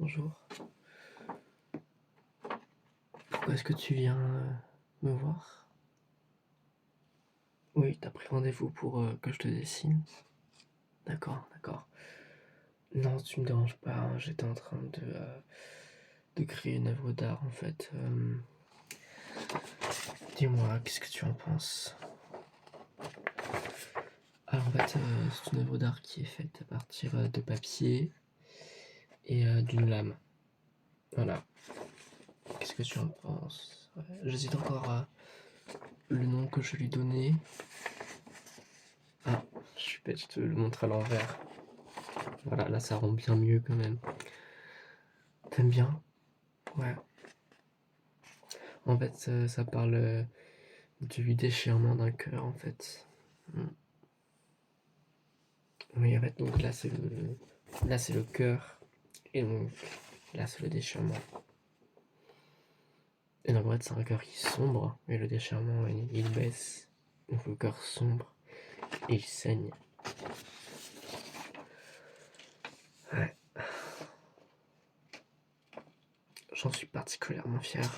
bonjour. Pourquoi est-ce que tu viens me voir? Oui, t'as pris rendez-vous pour que je te dessine. D'accord, d'accord. Non, tu me déranges pas, hein, j'étais en train de créer une œuvre d'art en fait. Dis-moi, qu'est-ce que tu en penses? Alors en fait, c'est une œuvre d'art qui est faite à partir de papier et d'une lame. Voilà. Qu'est-ce que tu en penses? Ouais, j'hésite encore à le nom que je lui donnais. Ah, je suis bête, je te le montre à l'envers. Voilà, là ça rend bien mieux quand même. T'aimes bien? Ouais. En fait, ça parle du déchirement d'un cœur, en fait. Mm. Oui, en fait, donc là c'est le cœur, et donc là c'est le déchirement. Et donc en fait, c'est un cœur qui sombre, et le déchirement il baisse. Donc le cœur sombre, et il saigne. Ouais. J'en suis particulièrement fier.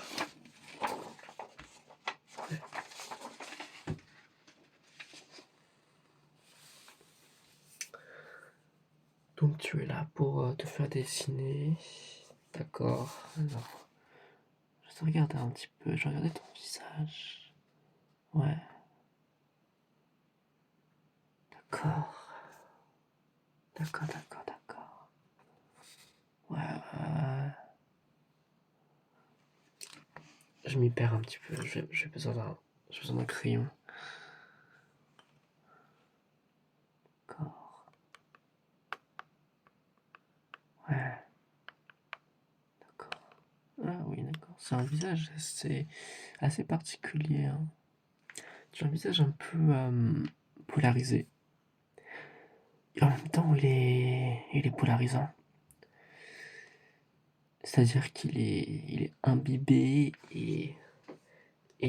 Ouais. Donc tu es là pour te faire dessiner. D'accord. Alors, je te regarder un petit peu, je vais regarder ton visage. Ouais. D'accord. D'accord, d'accord, d'accord. Ouais, je m'y perds un petit peu. J'ai besoin d'un crayon. D'accord. Ouais, d'accord. Ah oui, d'accord. C'est un visage assez particulier, hein. Tu as un visage un peu polarisé. Et en même temps, il est polarisant. C'est-à-dire qu'il est imbibé et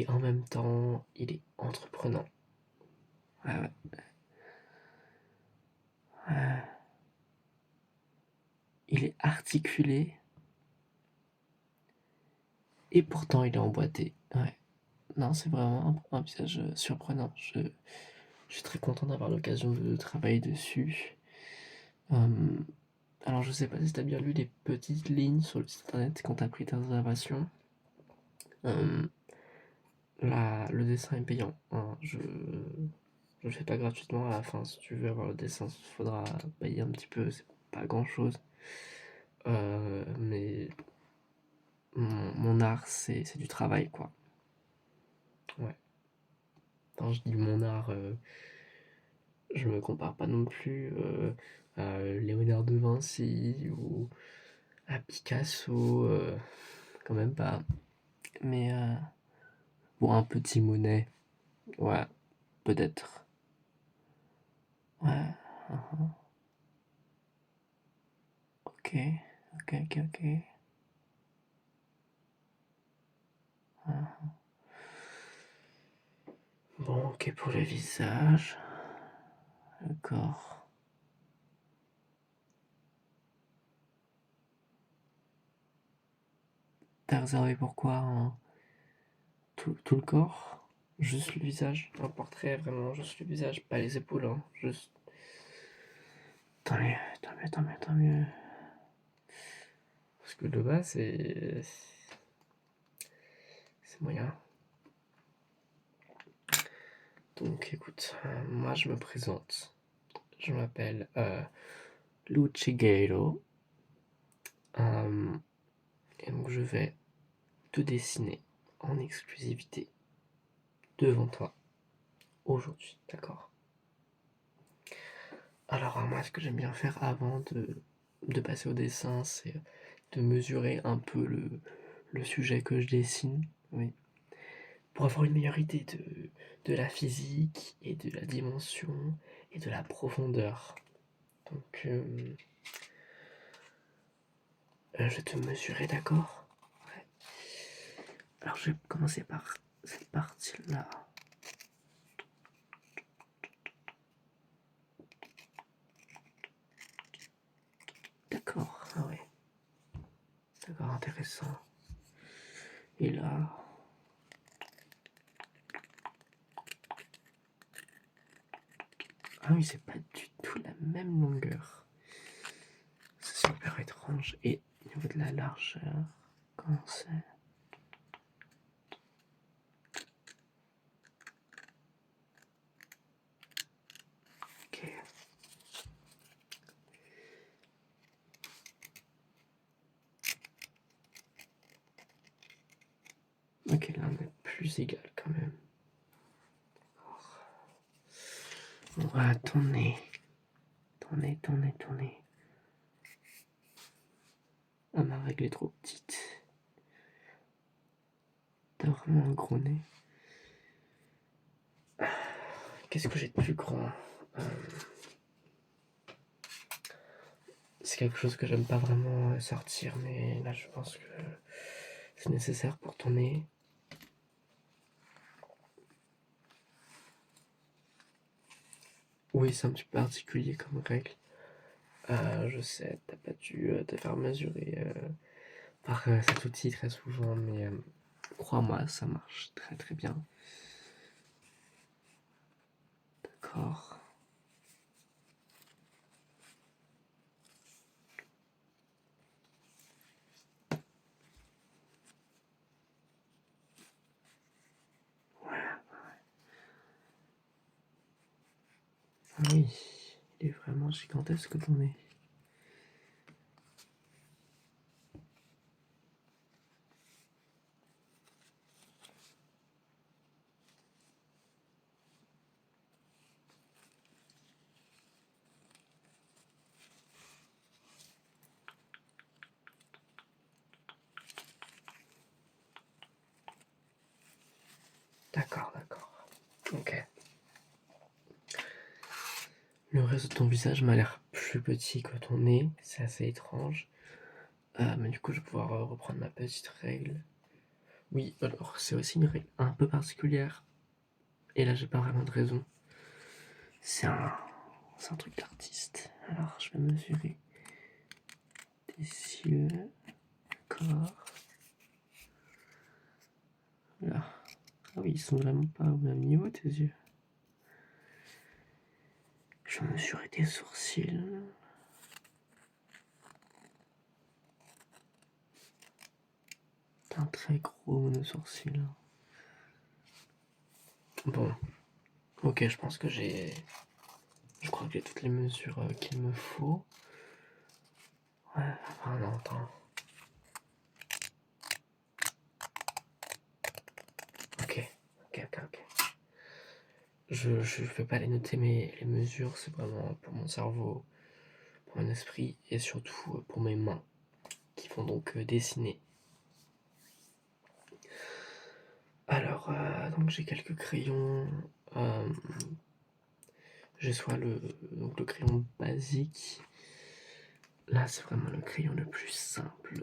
en même temps, il est entreprenant. Ouais, ouais. Ouais. Il est articulé et pourtant il est emboîté. Ouais. Non, c'est vraiment un visage surprenant. Je suis très content d'avoir l'occasion de travailler dessus. Euh, alors, je sais pas si tu as bien lu les petites lignes sur le site internet quand tu as pris ta réservation. Euh, le dessin est payant, hein. Je le fais pas gratuitement à la fin. Si tu veux avoir le dessin, il faudra payer un petit peu. C'est pas grand chose. Mais mon art, c'est du travail, quoi. Ouais. Quand je dis mon art, je me compare pas non plus à Léonard de Vinci ou à Picasso, quand même pas. Mais bon, un petit Monet, ouais, peut-être. Ouais, ok, ok, ok, ok. Bon, ok pour le visage, d'accord. T'as réservé pourquoi tout le corps? Juste le visage? Un portrait, vraiment, juste le visage, pas les épaules, hein, juste. Tant mieux, tant mieux, tant mieux, tant mieux. Parce que le bas, c'est moyen. Donc écoute, moi je me présente. Je m'appelle Lucigero. Et donc je vais te dessiner en exclusivité devant toi aujourd'hui, d'accord? Alors moi ce que j'aime bien faire avant de passer au dessin, c'est de mesurer un peu le sujet que je dessine, oui, pour avoir une meilleure idée de la physique et de la dimension et de la profondeur. Donc je vais te mesurer, d'accord? Ouais. Alors je vais commencer par cette partie-là. D'accord, ah ouais. intéressant. Et là... Ah oui, c'est pas du tout la même longueur. C'est super étrange. Et au niveau de la largeur, comment c'est? Ok. Ok, là on est plus égal quand même. On va tourner. Tourner. Ah, ma règle est trop petite. T'as vraiment un gros nez. Qu'est-ce que j'ai de plus grand? C'est quelque chose que j'aime pas vraiment sortir, mais là je pense que c'est nécessaire pour ton nez. Oui, c'est un petit peu particulier comme règle. Je sais, t'as pas dû te faire mesurer par cet outil très souvent, mais crois-moi, ça marche très très bien. D'accord. Ah oui, il est vraiment gigantesque ton nez. D'accord. Ok. Le reste de ton visage m'a l'air plus petit que ton nez, c'est assez étrange. Mais du coup, je vais pouvoir reprendre ma petite règle. Oui, alors c'est aussi une règle un peu particulière. Et là, j'ai pas vraiment de raison. C'est un truc d'artiste. Alors, je vais mesurer tes yeux. D'accord. Là. Ah oui, ils sont vraiment pas au même niveau, tes yeux. Je vais mesurer tes sourcils. T'as un très gros monosourcil. Bon, ok, je pense que j'ai... Je crois que j'ai toutes les mesures qu'il me faut. Ouais, enfin non, attends. Ok. Je vais pas les noter, mais les mesures, c'est vraiment pour mon cerveau, pour mon esprit et surtout pour mes mains, qui vont donc dessiner. Alors, donc j'ai quelques crayons. J'ai soit donc le crayon basique. Là, c'est vraiment le crayon le plus simple.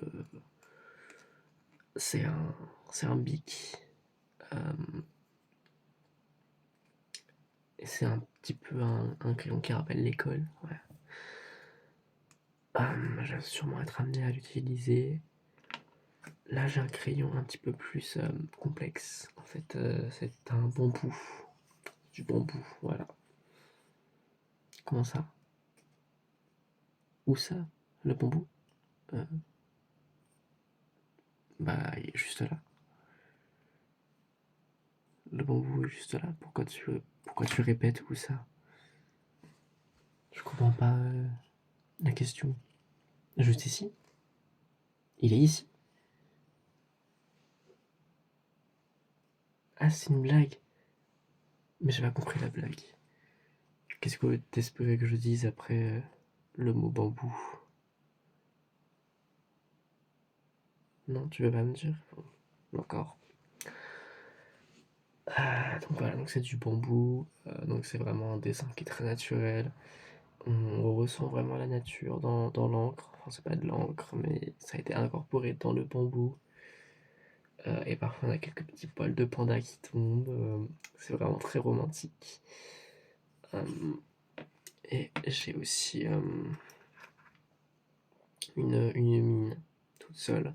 C'est un bic. Et c'est un petit peu un crayon qui rappelle l'école. Ouais. Je vais sûrement être amené à l'utiliser. Là, j'ai un crayon un petit peu plus complexe. En fait, c'est un bambou. Du bambou, voilà. Comment ça? Où ça? Le bambou? Euh, Bah, il est juste là. Le bambou est juste là. Pourquoi tu répètes où ça? Je comprends pas la question. Juste ici? Il est ici? Ah, c'est une blague. Mais j'ai pas compris la blague. Qu'est-ce que t'espérais que je dise après le mot bambou? Non, tu veux pas me dire? D'accord. Donc voilà, donc c'est du bambou. Donc c'est vraiment un dessin qui est très naturel. On ressent vraiment la nature dans l'encre. Enfin, c'est pas de l'encre, mais ça a été incorporé dans le bambou. Et parfois on a quelques petits poils de panda qui tombent. C'est vraiment très romantique. Euh, et j'ai aussi une mine toute seule.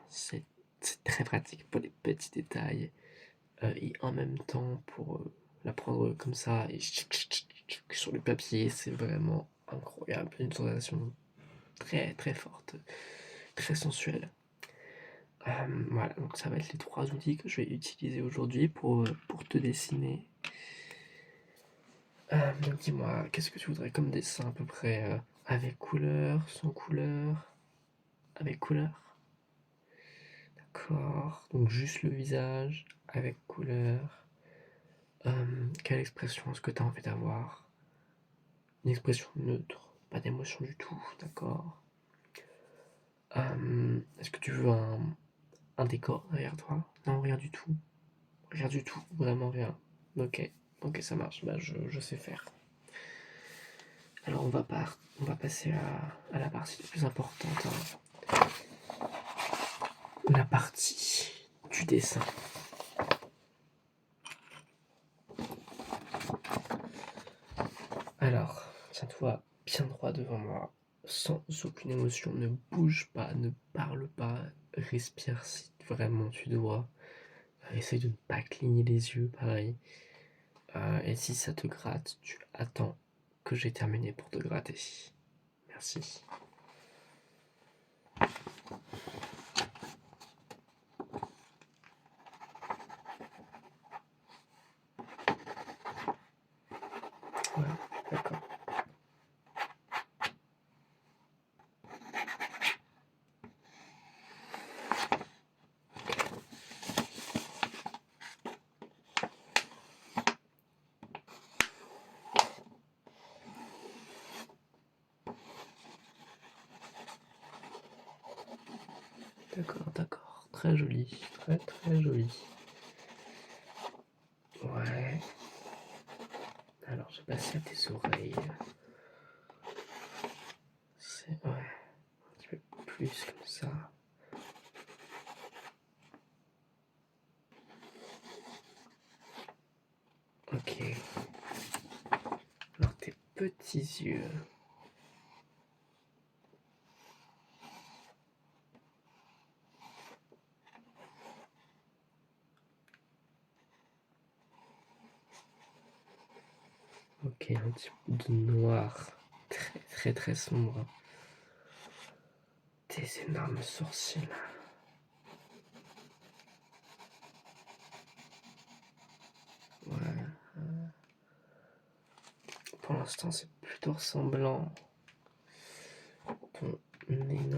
C'est très pratique pour les petits détails, et en même temps pour, la prendre comme ça et sur le papier, c'est vraiment incroyable. Une sensation très, très forte, très sensuelle. Voilà, donc ça va être les 3 outils que je vais utiliser aujourd'hui pour te dessiner. Donc dis-moi, qu'est-ce que tu voudrais comme dessin à peu près, avec couleur, sans couleur? Avec couleur? D'accord, donc juste le visage, avec couleur. Quelle expression est-ce que tu as envie d'avoir? Une expression neutre, pas d'émotion du tout, d'accord. Est-ce que tu veux un décor derrière toi? Non, rien du tout. Rien du tout, vraiment rien. Ok, ok, ça marche, bah je sais faire. Alors on va passer à la partie la plus importante, hein. La partie du dessin. Alors, tiens-toi bien droit devant moi, sans aucune émotion, ne bouge pas, ne parle pas, respire si vraiment tu dois. Essaye de ne pas cligner les yeux, pareil. Et si ça te gratte, tu attends que j'ai terminé pour te gratter. Merci. Ouais, d'accord. D'accord, d'accord. Très joli, très très joli. Ouais. Alors, je vais passer à tes oreilles. C'est ouais, un petit peu plus comme ça. Ok. Alors, tes petits yeux. Ok, un petit peu de noir. Très très très sombre. Tes énormes sourcils. Ouais. Pour l'instant, c'est plutôt ressemblant. Ton énorme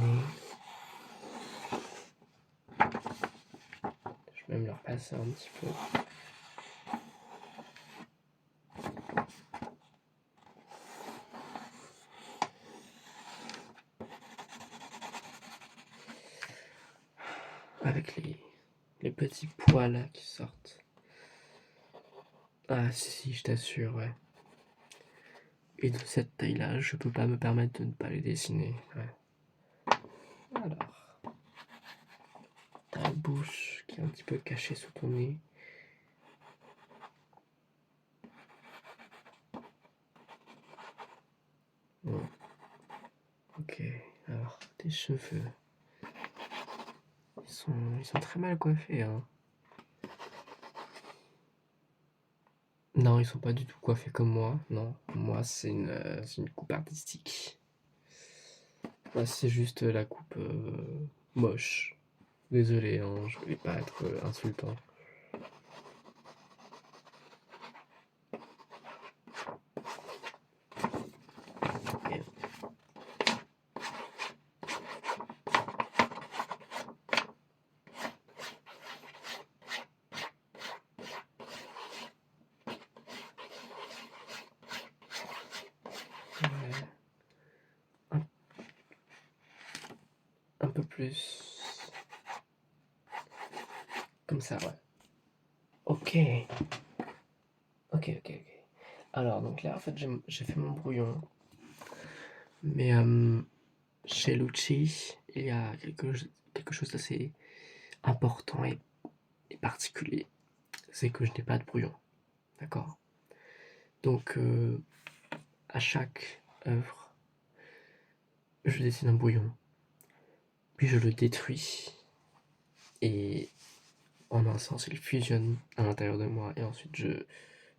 nez. Je vais même le repasser un petit peu. Avec les petits poils là qui sortent. Ah si, je t'assure, ouais. Et de cette taille-là, je peux pas me permettre de ne pas les dessiner. Ouais. Alors, ta bouche qui est un petit peu cachée sous ton nez. Ouais. Ok, alors tes cheveux. Ils sont très mal coiffés, hein. Non, ils sont pas du tout coiffés comme moi. Non, moi c'est une coupe artistique. Moi c'est juste la coupe moche. Désolé, hein, je voulais pas être insultant. Ok. Ouais, un, un peu plus. Comme ça, ouais. Ok. Ok, ok, ok. Alors, donc là, en fait, j'ai fait mon brouillon. Mais chez Lucci, il y a quelque chose d'assez important et particulier. C'est que je n'ai pas de brouillon. D'accord? Donc, à chaque œuvre, je dessine un brouillon. puis je le détruis et en un sens il fusionne à l'intérieur de moi et ensuite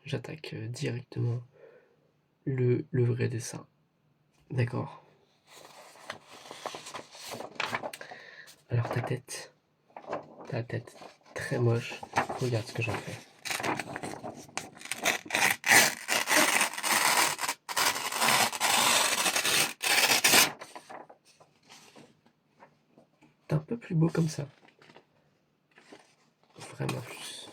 j'attaque directement le vrai dessin. D'accord? Alors ta tête très moche, regarde ce que j'en fais. T'es un peu plus beau comme ça. Vraiment plus.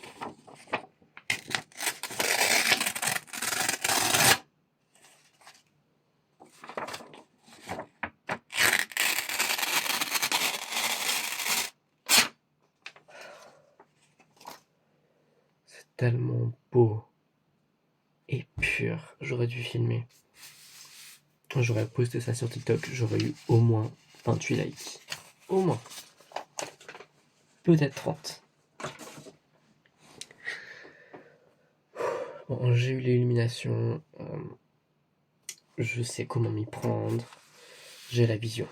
C'est tellement beau et pur. J'aurais dû filmer. J'aurais posté ça sur TikTok, j'aurais eu au moins 28 likes. Au moins. Peut-être 30. Bon, j'ai eu l'illumination. Je sais comment m'y prendre. J'ai la vision.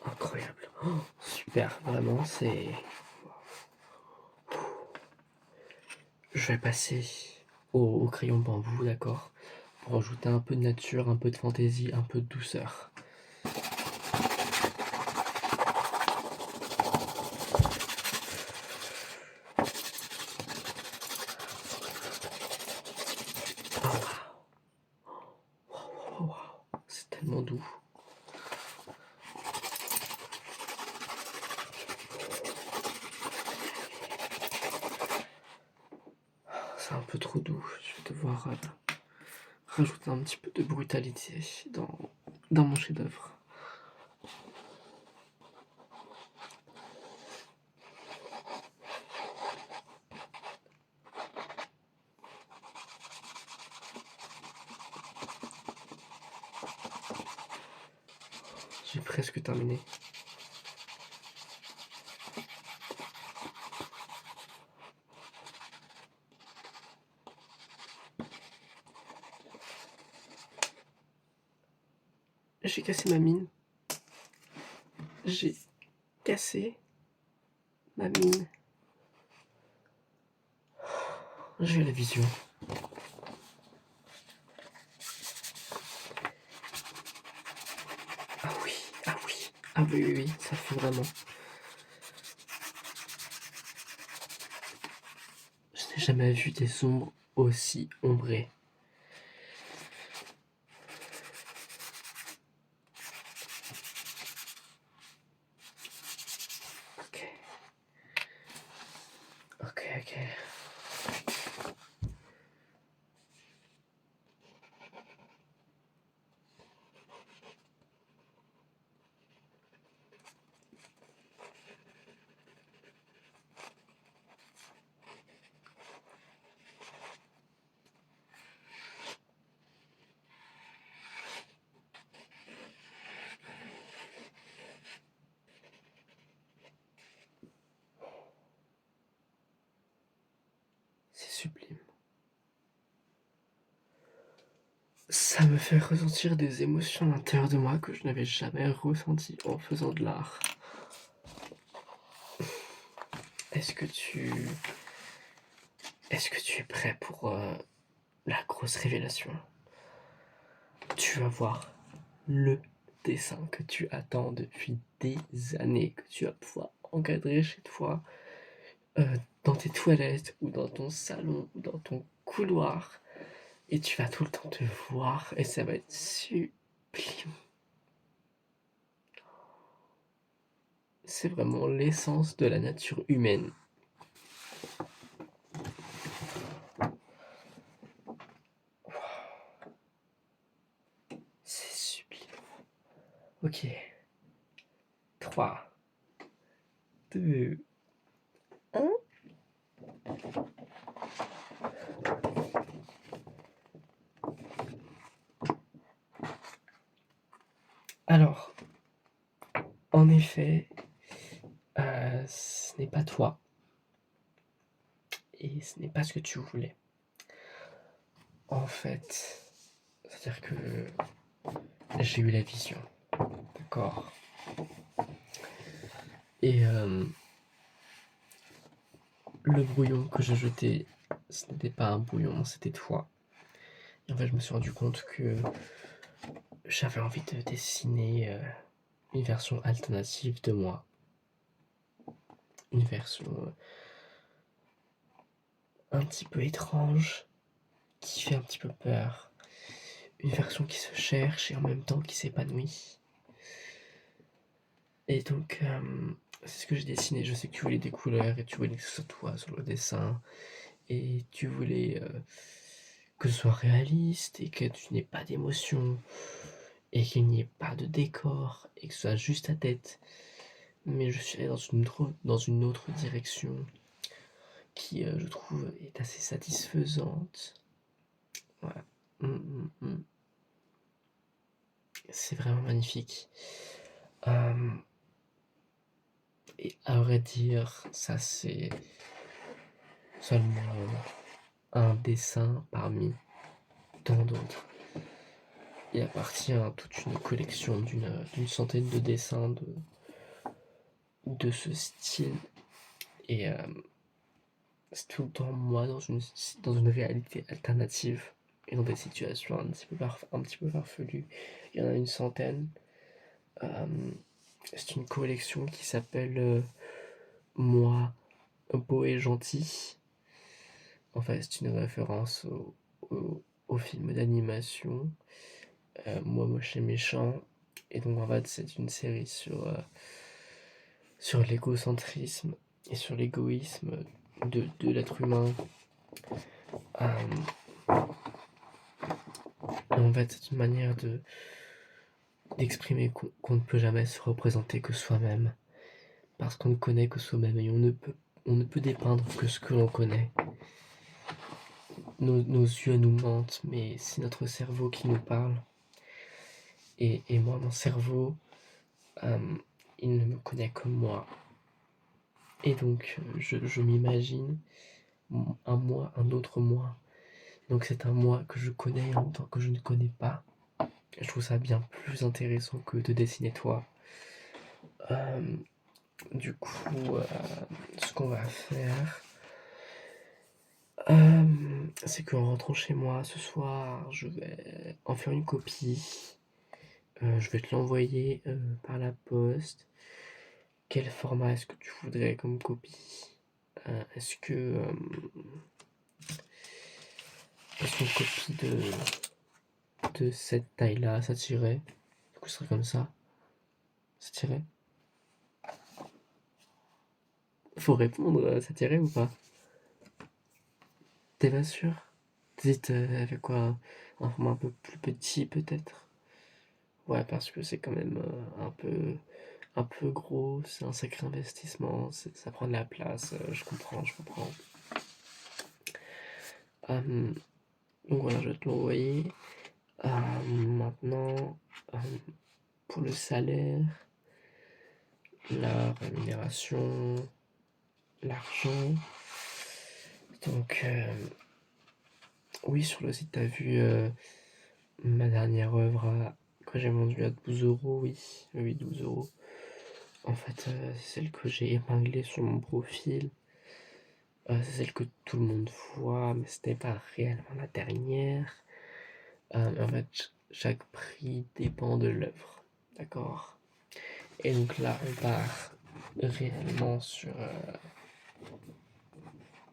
Incroyable. Oh, super, vraiment, c'est... Je vais passer au crayon bambou, d'accord? Pour ajouter un peu de nature, un peu de fantaisie, un peu de douceur. Oh, wow. C'est tellement doux. C'est un peu trop doux. Je vais devoir rajouter un petit peu de brutalité dans mon chef-d'œuvre. J'ai presque terminé. J'ai cassé ma mine. J'ai cassé ma mine. J'ai la vision. Ah oui, ah oui, ah oui, oui, oui, ça fait vraiment. Je n'ai jamais vu des ombres aussi ombrées. Ok. Ok, ok. C'est sublime. Ça me fait ressentir des émotions à l'intérieur de moi que je n'avais jamais ressenties en faisant de l'art. Est-ce que tu... Est-ce que tu es prêt pour la grosse révélation? Tu vas voir le dessin que tu attends depuis des années, que tu vas pouvoir encadrer chez toi, dans tes toilettes ou dans ton salon ou dans ton couloir et tu vas tout le temps te voir et ça va être sublime. C'est vraiment l'essence de la nature humaine. C'est sublime. Ok. 3, 2, 1. Alors, en effet, ce n'est pas toi et ce n'est pas ce que tu voulais. En fait, c'est-à-dire que j'ai eu la vision, d'accord. Et le brouillon que je jetais, ce n'était pas un brouillon, c'était toi. Et en fait, je me suis rendu compte que j'avais envie de dessiner une version alternative de moi. Une version un petit peu étrange, qui fait un petit peu peur. Une version qui se cherche et en même temps qui s'épanouit. Et donc, c'est ce que j'ai dessiné. Je sais que tu voulais des couleurs et tu voulais que ce soit toi sur le dessin. Et tu voulais que ce soit réaliste et que tu n'aies pas d'émotion et qu'il n'y ait pas de décor et que ce soit juste ta tête. Mais je suis allé dans une autre direction qui, je trouve, est assez satisfaisante. Voilà. C'est vraiment magnifique. Et à vrai dire, ça c'est seulement un dessin parmi tant d'autres. Il appartient à toute une collection d'une centaine de dessins de ce style. Et c'est tout le temps moi dans une réalité alternative et dans des situations un petit peu farfelues. Il y en a une centaine. C'est une collection qui s'appelle Moi, beau et gentil. En fait, c'est une référence au film d'animation Moi, moche et méchant. Et donc, en fait, c'est une série sur l'égocentrisme et sur l'égoïsme de l'être humain. Et en fait, c'est une manière d'exprimer qu'on ne peut jamais se représenter que soi-même. Parce qu'on ne connaît que soi-même et on ne peut dépeindre que ce que l'on connaît. Nos yeux nous mentent, mais c'est notre cerveau qui nous parle. Et moi, mon cerveau, il ne me connaît que moi. Et donc, je m'imagine un autre moi. Donc, c'est un moi que je connais en même temps que je ne connais pas. Je trouve ça bien plus intéressant que de dessiner toi. Du coup, ce qu'on va faire, c'est qu'en rentrant chez moi ce soir, je vais en faire une copie. Je vais te l'envoyer par la poste. Quel format est-ce que tu voudrais comme copie? Est-ce qu'une copie de cette taille-là, ça tirait? Du coup, ce serait comme ça. Ça tirait? Faut répondre, ça tirait ou pas? T'es pas sûr? T'hésites avec quoi? Un format un peu plus petit peut-être? Ouais, parce que c'est quand même un peu gros, c'est un sacré investissement, ça prend de la place, je comprends, je comprends. Donc voilà, je vais te l'envoyer. Maintenant, pour le salaire, la rémunération, l'argent. Donc, oui, sur le site, t'as vu ma dernière œuvre que j'ai vendue à 12 €, oui, oui, 12 €. En fait, c'est celle que j'ai épinglée sur mon profil. C'est celle que tout le monde voit, mais ce n'est pas réellement la dernière. En fait, chaque prix dépend de l'œuvre, d'accord? Et donc là, on part réellement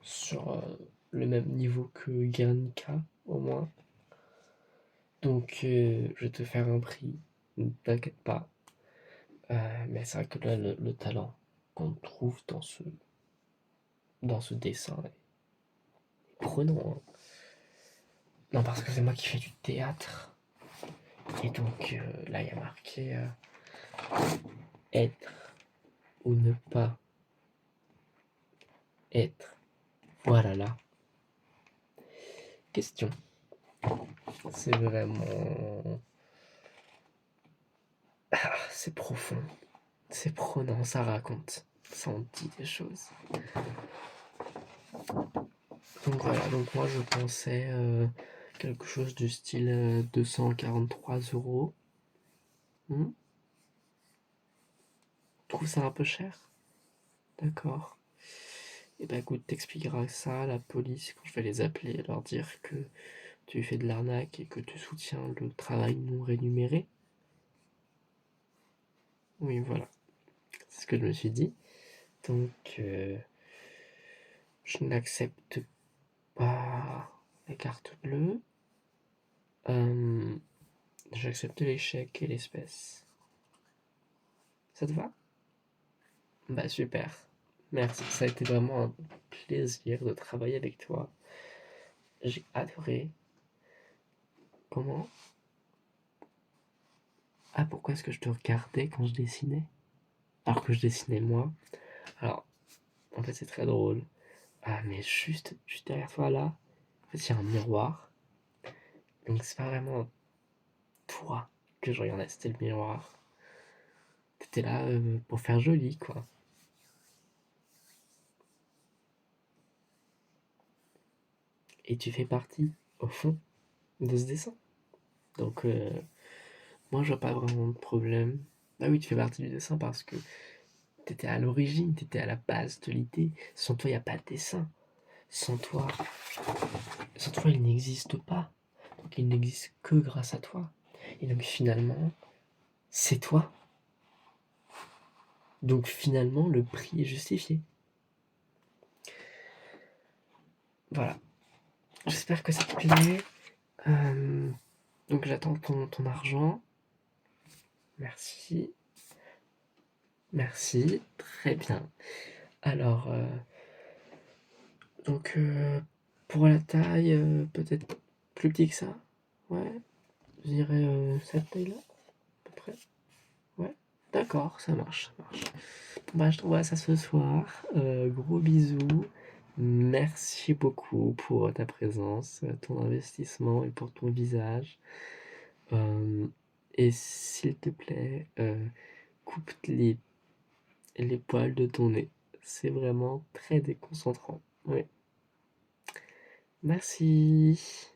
sur le même niveau que Guernica, au moins. Donc, je vais te faire un prix, ne t'inquiète pas. Mais c'est vrai que là, le talent qu'on trouve dans ce dessin est prenant, hein. Non, parce que c'est moi qui fais du théâtre. Et donc, là, il y a marqué être ou ne pas être. Voilà là. Question. C'est vraiment. Ah, c'est profond. C'est prenant, ça raconte. Ça en dit des choses. Donc voilà, donc moi je pensais quelque chose du style 243 €. Hmm. Tu trouves ça un peu cher? D'accord. Et bah écoute, t'expliqueras ça à la police quand je vais les appeler, leur dire que tu fais de l'arnaque et que tu soutiens le travail non rémunéré. Oui, voilà, c'est ce que je me suis dit. Donc, je n'accepte pas les cartes bleues. J'accepte les chèques et l'espèce. Ça te va? Bah super. Merci, ça a été vraiment un plaisir de travailler avec toi. J'ai adoré. Comment? Ah, pourquoi est-ce que je te regardais quand je dessinais? Alors que je dessinais moi. Alors, en fait, c'est très drôle. Ah, mais juste derrière toi là, en fait, il y a un miroir. Donc, c'est pas vraiment toi que je regardais, c'était le miroir. T'étais là pour faire joli, quoi. Et tu fais partie, au fond, de ce dessin. Donc, moi, je vois pas vraiment de problème. Ah oui, tu fais partie du dessin parce que t'étais à l'origine, t'étais à la base de l'idée. Sans toi, il n'y a pas de dessin. Sans toi, sans toi, il n'existe pas. Donc, il n'existe que grâce à toi. Et donc, finalement, c'est toi. Donc, finalement, le prix est justifié. Voilà. J'espère que ça te plaît. Donc, j'attends ton argent. Merci. Merci. Très bien. Alors, donc, pour la taille, peut-être plus petit que ça. Ouais. Je dirais cette taille-là, à peu près. Ouais. D'accord, ça marche, ça marche. Bah, je te vois ça ce soir. Gros bisous. Merci beaucoup pour ta présence, ton investissement et pour ton visage. Euh, et s'il te plaît, coupe les poils de ton nez. C'est vraiment très déconcentrant. Oui. Merci.